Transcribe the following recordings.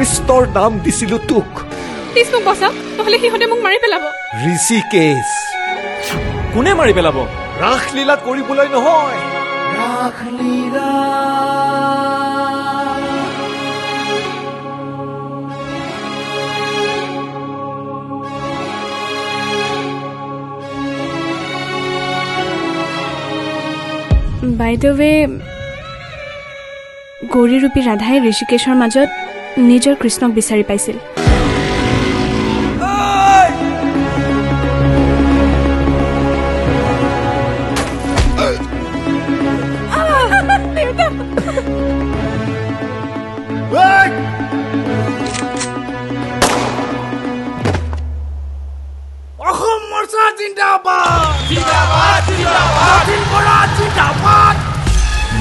কৃষ্ণৰ নাম দিছিলো তোক। প্লিজ মোক বচাওক, নহ'লে সিহঁতে মোক মাৰি পেলাব। ঋষিকেশ, কোনে মাৰি পেলাব? ৰাসলীলা কৰিবলৈ নহয়। ৰাসলীলা বাই দ্য ৱে, গৌৰীৰূপী ৰাধাই ঋষিকেশৰ মাজত নিজৰ কৃষ্ণক বিচাৰি পাইছিল। অসম মৰ্চা জিন্দাবাদ জিন্দাবাদ জিন্দাবাদ জিন্দাবাদ।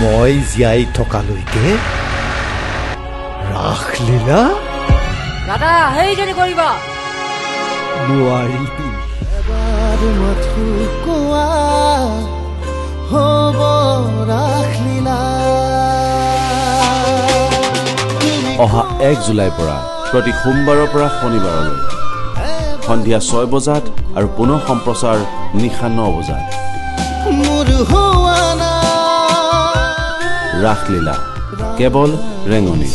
মই জীয়াই থকালৈকে ৰাসলীলা দাদা সেইজনী কৰিবা নোৱাৰিবি। এবাৰ মাথো কোৱা হ'ব ৰাসলীলা। অহা 1 জুলাইৰ পৰা প্ৰতি সোমবাৰৰ পৰা শনিবাৰলৈ সন্ধিয়া 6 বজাত আৰু পুনৰ সম্প্ৰচাৰ নিশা 9 বজাত। মোৰ হোৱা নাই ৰাসলীলা কেৱল ৰেঙনি।